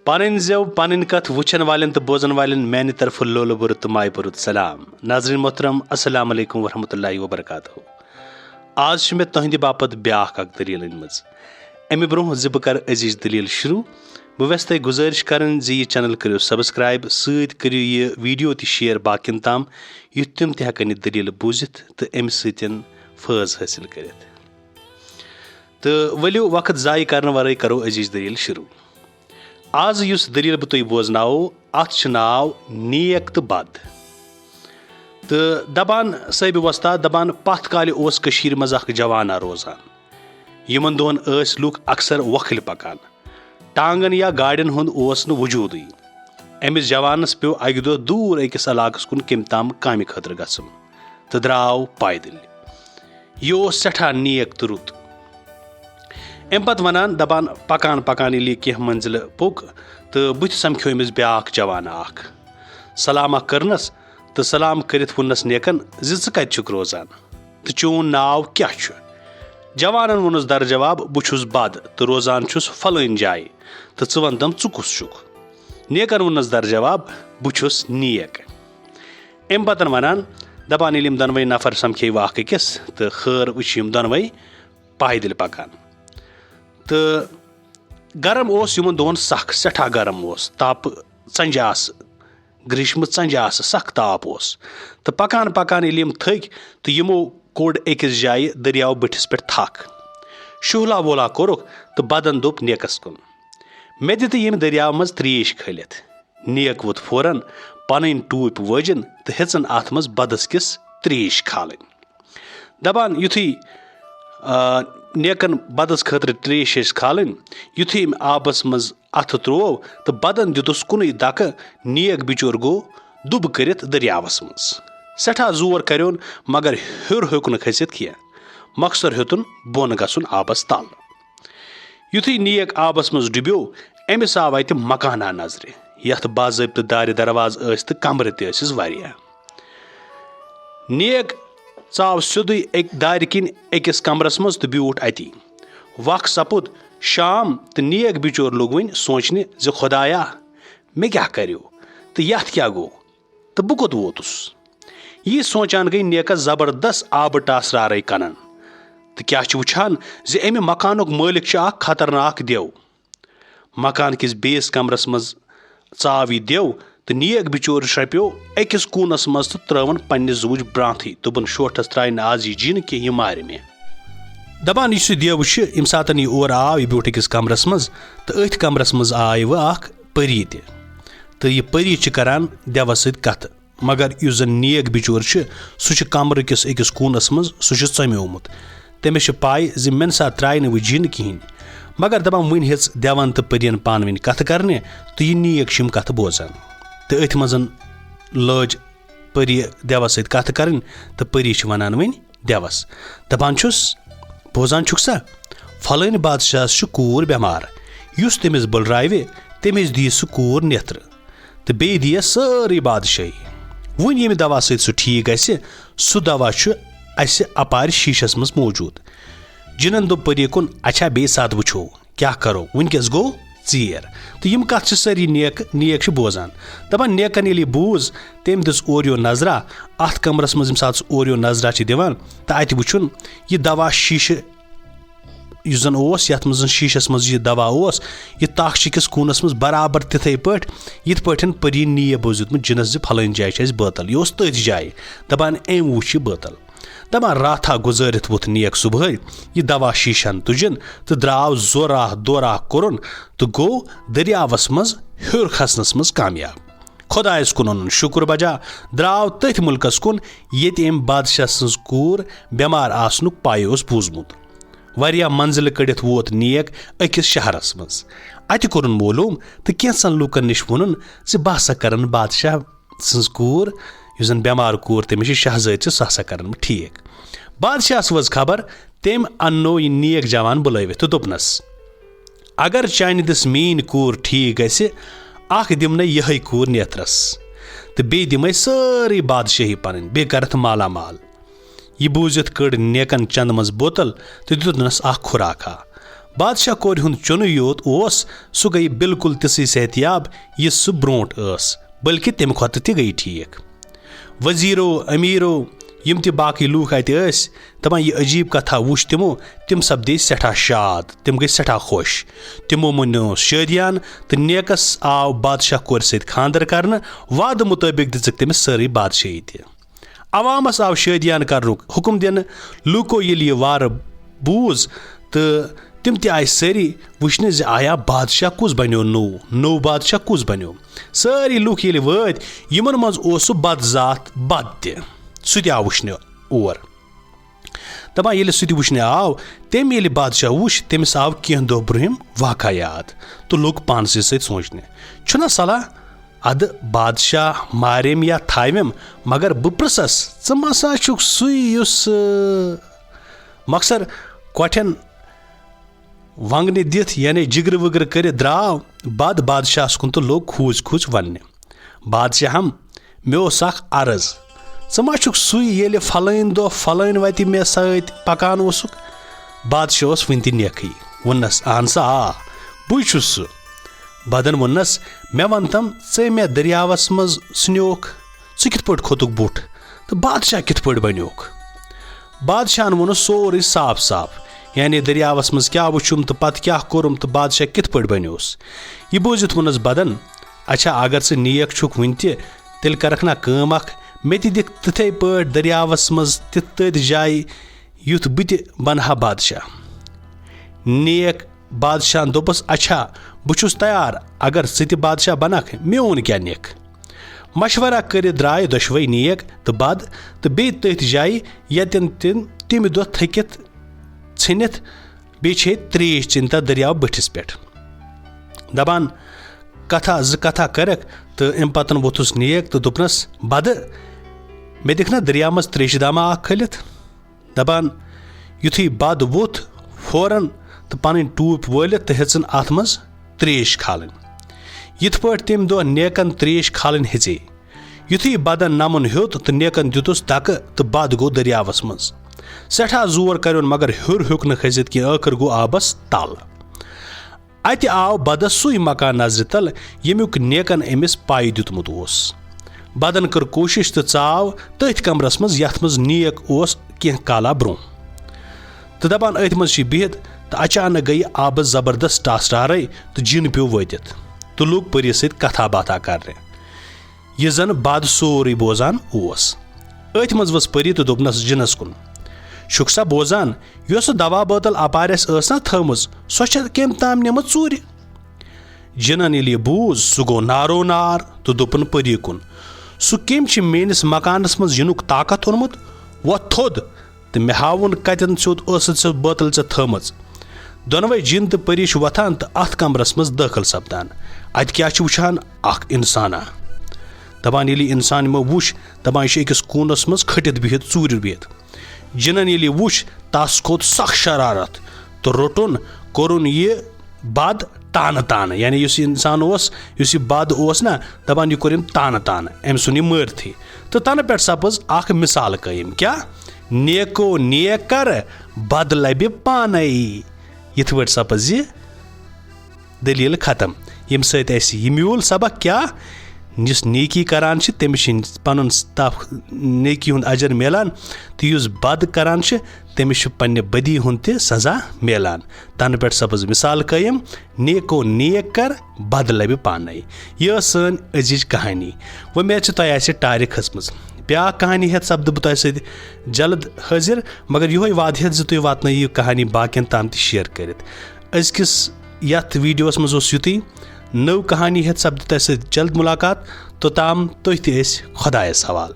پنٕنۍ زٮ۪و پنٕنۍ کتھ وٕچھن والٮ۪ن تہٕ بوزن والٮ۪ن میانہِ طرفہٕ لولہٕ بُرٕ تہٕ ماے بُرٕ سلام. ناظریٖن محترم السلام علیکم ورحمتہ اللہ وبرکاتہ. آز چھِ مےٚ تُہنٛدِ باپتھ بیاکھ اکھ دٔلیٖل أنمٕژ. اَمہِ برونٛہہ زِ بہٕ کرٕ أزِچ دٔلیٖل شروٗع بہٕ ویژھٕ تۄہہِ گُزٲرِش کرٕنۍ زِ یہِ چینل کٔرِو سبسکرایب سۭتۍ کٔرِو یہِ ویٖڈیو تہِ شیر باقین تام یُتھ تِم تہِ ہٮ۪کن یہِ دٔلیٖل بوٗزِتھ تہٕ اَمہِ سۭتۍ فٲض حٲصِل کٔرِتھ. تہٕ ؤلِو وقت ضایع کرنہٕ ورٲے کرو أزِچ دٔلیٖل شروٗع. آز یُس دٔلیٖل بہٕ تۄہہِ بوزناوو اتھ چھُ ناو نیک تہٕ بد. تہٕ دپان صٲبہِ وۄستاد دپان پتھ کالہِ اوس کٔشیٖرِ منٛز اکھ جوانا روزان. یِمن دۄہن ٲسۍ لُکھ اکثر وۄکھٕلۍ پکان. ٹانگن یا گاڑٮ۪ن ہُنٛد اوس نہٕ وجوٗدٕے. أمِس جوانس پیوٚو اکہِ دۄہ دوٗر أکِس علاقس کُن کٔمۍ تام کامہِ خٲطرٕ گژھُن تہٕ درٛاو پایدٔلۍ. یہِ اوس سٮ۪ٹھاہ نیک تہٕ رُت. اَمہِ پتہٕ ونان دپان پکان پکان ییٚلہِ یہِ کینٛہہ منزلہٕ پوٚک تہٕ بٕتھِ سمکھیو أمِس بیاکھ جوانا اکھ. سلامہ کٔرنس تہٕ سلام کٔرِتھ ووٚننس نیکن زِ ژٕ کتہِ چھُکھ روزان تہٕ چون ناو کیٛاہ چھُ؟ جوانن ووٚنُس در جواب بہٕ چھُس بد تہٕ روزان چھُس فلٲنۍ جایہِ تہٕ ژٕ ون تم ژٕ کُس چھُکھ؟ نیکن ووٚننس در جواب بہٕ چھُس نیک. اَمہِ پتہٕ ونان دپان ییٚلہِ یِم دۄنوے نفر سمکھے اکھ أکِس تہٕ خٲر وٕچھ یِم دۄنوے پایدٔلۍ پکان. تہٕ گرم اوس یِمن دۄہن سخ سٮ۪ٹھاہ گرم اوس تاپہٕ ژنٛجہِ آسہٕ گریٖشمہٕ ژنٛجہِ آسہٕ سخ تاپھ اوس. تہٕ پکان پکان ییٚلہِ یِم تھٔکۍ تہٕ یِمو کوٚڑ أکِس جایہِ دٔریاو بٔٹھِس پٮ۪ٹھ تھکھ. شُہلا وُہلا کوٚرُکھ تہٕ بدن دوٚپ نیکس کُن مےٚ دِ تہٕ ییٚمہِ دٔریاو منٛز ترٛیش کھٲلِتھ. نیک ووٚتھ فوراً پنٕنۍ ٹوٗپۍ وٲجِن تہٕ ہیژٕن اتھ منٛز بدس کِس ترٛیش کھالٕنۍ. دپان یُتھُے نیکن بدس خٲطرٕ ترٛیش ٲسۍ کھالٕنۍ یُتھُے أمۍ آبس منٛز اتھٕ تروو تہٕ بدن دِتُس کُنُے دکہٕ نیک بِچور گوٚو دُبہٕ کٔرِتھ دٔریاوس منٛز. سٮ۪ٹھاہ زور کریون مگر ہیوٚر ہیوٚک نہٕ کھٔسِتھ کینٛہہ مۄخصر ہیوٚتُن بۄن گژھُن آبس تل. یُتھُے نیک آبس منٛز ڈُبیو أمِس آو اتہِ مکانا نظرِ یتھ باضٲبطہٕ دارِ درواز ٲسۍ تہٕ کمرٕ تہِ ٲسِس واریاہ. نیک ژاو سیوٚدُے أکۍ دارِ کِنۍ أکِس کمرس منٛز تہٕ بیوٗٹھ اتی. وق سپُد شام تہٕ نیک بِچور لوٚگ وۄنۍ سونٛچنہِ زِ خۄدایا مےٚ کیٛاہ کریو تہٕ یتھ کیٛاہ گوٚو تہٕ بہٕ کوٚت ووتُس. یی سونٛچان گٔے نیکس زبردست آبہٕ ٹاسرارے کنن تہٕ کیٛاہ چھُ وٕچھان زِ امہِ مکانُک مٲلِک چھُ اکھ خطرناک دیو. مکان کِس بیٚیِس کمرس منٛز ژاو یہِ دیو تہٕ نیک بِچور شرٛپیو أکِس کوٗنس منٛز تہٕ ترٲوٕن پننہِ زُوٕچ برٛانٛتھٕے دوٚپُن شوٹھس ترٛایہِ نہٕ آز یہِ جِن کینٛہہ یہِ مارِ مےٚ. دپان یُس یہِ دیو چھُ ییٚمہِ ساتہٕ یہِ اور آو یہِ بیوٗٹھ أکِس کمرس منٛز تہٕ أتھۍ کمرس منٛز آیہِ وۄنۍ اکھ پٔری تہِ تہٕ یہِ پٔری چھِ کران دیوس سۭتۍ کتھٕ مگر یُس زن نیک بِچور چھُ سُہ چھُ کمرٕ کِس أکِس کوٗنس منٛز سُہ چھُ ژۄمیومُت. تٔمِس چھِ پاے زِ مےٚ نسا ترٛایہِ نہٕ وۄنۍ جِن کِہینۍ مگر دپان وُنہِ ہیٚژ دیون تہٕ پٔرین پانہٕ ؤنۍ کتھٕ کرنہِ تہٕ یہِ نیک چھِ یِم کتھٕ بوزان. تہٕ أتھۍ منٛز لٲج پٔری دیوس سۭتۍ کتھٕ کرٕنۍ تہٕ پٔری چھِ ونان وۄنۍ دیوس دپان چھُس بوزان چھُکھ سا فلٲنۍ بادشاہس چھُ کوٗر بٮ۪مار یُس تٔمِس بُلراوِ تٔمِس دِیہِ سُہ کوٗر نٮ۪ترٕ تہٕ بیٚیہِ دِیس سٲرٕے بادشٲہی. وۄنۍ ییٚمہِ دوا سۭتۍ سُہ ٹھیٖک گژھِ سُہ دوا چھُ اسہِ اپارِ شیٖشس منٛز موٗجوٗد. جِنن دوٚپ پٔری کُن اچھا بیٚیہِ ساتہٕ وٕچھو کیٛاہ کرو وٕنکیٚس گوٚو ژیر. تہٕ یِم کتھ چھِ سٲری نیک چھِ بوزان. دپان نیکن ییٚلہِ یہِ بوٗز تٔمۍ دِژ اورٕ یور نظرا اتھ کمرس منٛز ییٚمہِ ساتہٕ سُہ اورٕ یور نظرا چھِ دِوان تہٕ اتہِ وٕچھُن یہِ دوا شیٖشہٕ یُس زن اوس یتھ منٛز شیٖشس منٛز یہِ دوا اوس یہِ تاکھ چھِ أکِس کوٗنس منٛز برابر تِتھٕے پٲٹھۍ یِتھ پٲٹھۍ پٔری نیب اوس دیُتمُت جِنس زِ فلٲنۍ جایہِ چھِ اسہِ بٲتل یہِ اوس تٔتھۍ جایہِ دپان أمۍ وٕچھ یہِ بٲتل. دپان راتھا گُزٲرِتھ ووٚتھ نیک صبحٲے یہِ دوا شیٖشن تُجِن تہٕ درٛاو زورا دورا کوٚرُن تہٕ گوٚو دٔریاوس منٛز ہیوٚر کھسنس منٛز کامیاب. خۄدایس کُن اوٚنُن شُکر بجا درٛاو تٔتھۍ مُلکس کُن ییٚتہِ أمۍ بادشاہ سٕنٛز کوٗر بٮ۪مار آسنُک پاے اوس بوٗزمُت. واریاہ منزلہٕ کٔڑِتھ ووت نیک أکِس شہرس منٛز. اتہِ کوٚرُن معلوٗم تہٕ کینٛژن لوٗکن نِش ووٚنُن زِ بہٕ ہسا کرن بادشاہ سٕنٛز کوٗر یُس زن بٮ۪مار کوٗر تٔمِس چھِ شہزٲدۍ چھِ سۄ ہسا کرن بہٕ ٹھیٖک. بادشاہس وٲژ خبر تٔمۍ اننو یہِ نیک جوان بُلٲوِتھ تہٕ دوٚپنس اگر چانہِ دِس میٲنۍ کوٗر ٹھیٖک گژھِ اکھ دِمنے یِہے کوٗر نیترس تہٕ بیٚیہِ دِمے سٲرٕے بادشٲہی پنٕنۍ بیٚیہِ کرتھ مالا مال. یہِ بوٗزِتھ کٔڑ نیکن چندٕ منٛز بوتل تہٕ دیُتنس اکھ کھُراکھا. बादशाह कोर हुंद चुनु योत ओस सु गई बिल्कुल तिसै सेहतियाब यह सु ब्रोंट स बल्कि तम खोत ति गई ठीक वजीरो अमीरो यम ति बाकी लूख अत दपान यह अजीब कथा वुच तिमो तिम सपदे सठा शाद तिम गई सठा खुश तिमो मनो शादियान तो नेकस आव बादशाह कोर सत खानदर करने वाद मुताबिक दिजक तमिस सारी बादशाही ति अवामस आव शादियान कर हुक्म दिन लूको ये वार बूज तो तिम ति आय सारी वुचने ज आया बादशाह कुस बनो नो बादशाह कुस बनो सारी लूख ये वत यमन मज ओस बद जात बद ति सु ति आव वुचने और दपान ये सु वुचने आव तम ये बादशाह वुच तमिस आव कह दो ब्रहिम वाक़ा याद तो लोग पानस सत सोचने छुना सलाह अद बादशाह मारेम या थावेम मगर बह प्रसस च मसा छुक सुस मकसर कोठन वंगने दिथ यानी जिगर वगर कर द्राव बद बादशाह कुन तो लोग खूज खूज वन बादशाहम मे अर्ज च मा छुक सुई ये फलान दो फलान वत मे सत पकान ओसुक बादशाह वन ति नेखी वनस अहन सा आ बह सु बदन वनस मे वन तम ऐ मे दरियावस मज स्नोक च कित पट खोतुक बुठ तो बादशाह कित पट बन्योक बादशाहन वोन सोरे साफ साफ यानी दरियावस मज क्या वुचुम तो पत क्या कोरुम तो बादशाह कित पट बन्योस यह बोजित वनस बदन अच्छा अगर से नेक छुक वन तेल करख ना काम अख मे ति दिख तिथे पट दरियावस मज तथ जाय युथ बह बनहा बादशाह नेक बादशाह दोपस अच्छा बुछुस तैयार अगर सह बादशाह बनख मोन क्या नेक मशवरा कर द्राय दशवै नेक तो बद तो बे तथ जाय यतन तम दो थकित छनित बे त्रेश चिंता दरियाव बठिस पे दपान कथा ज कथा करक तो अम पतन वोथुस नेक तो दोपनस बद मे दिख ना दरिया मज त्रेश दामा खलित दपान युथी बद वोथ फौरन तो पन टूप वलित तो हेचन अत मज त्रेश खालन यिथ पट तम दो नेकन त्रेश खालन हेचे युथी बदन नमन होत तो नेकन दितुस धक तो बद गो दरियावस मज सठा जोर करुन मगर हुर हुक न खजित कि आखिर गो आबस तल अत आव बदस सुई मकान नजर तल यमुक नेकन अमिस पाई दितमुत ओस बदन कर कोशिश तो चाव तथ कमरस मज यथ मज नेक ओस कह काला ब्रोह तो दपान अथ मज बिहित तो अचानक गई आबस जबरदस्त टास्टारे तो जिन पे वतित तो लोग परी सत कथा बाथा कर यह जन बद सोरे बोजान ओस अथ मज वस परी तो दोपनस जिनस कुन शुक्सा बोजान यह दवा बोतल अपारस ना थमज सो कम ताम निम चूर जिनन ये बूज सह गो नारो नार तो दोपन परी कुन सह कम मेनिस मकानस मज यनुक ताकत ओनमुत वो थोद तो मे हावन कतन सोत बोतल ऐ थमज दोनवे जिन तो परी वथान तो अथ कमरस मज दाखिल सपदान अत क्या वुचान अख इंसाना दपान ये इंसान मो वुच दपान अकिस कूनस मज खटित बिहित चूर बिहित जिनन ये वुच तस खोत सख शरारत तो रोटुन कोरुन ये बद तान तान यानी युस इंसान उस बद ना दपान यह कोर तान तान अम सुन मर्थी तो तन पे सपज अख मिसाल कायम क्या नेको नेक कर बद लबि पान यथ पे सपज यह दलील खत्म यम सत म्यूल सबक क्या जिस नेकी करान तमिस पन तफ नेकी हुंद अजर मिलान तो युस बद करान तमिस पन्ने बदी हुंद ते सजा मिलान तन पे सपज मिसाल कायम नेको नेक कर बद लबि पान यह सन अजिज कहानी वो मे तह टारिक खसमज ब्या कहानी हेत सपद बह तह सत जल्द हाजिर मगर यो वाद हेत तुम वात यह कहानी बाकियन ताम तह शेयर कर अजकिस यथ वीडियोस मज युति नव कहानी हेत सपद तह सत जल्द मुलाकात तो ताम तुह तह खुदायस हवाल।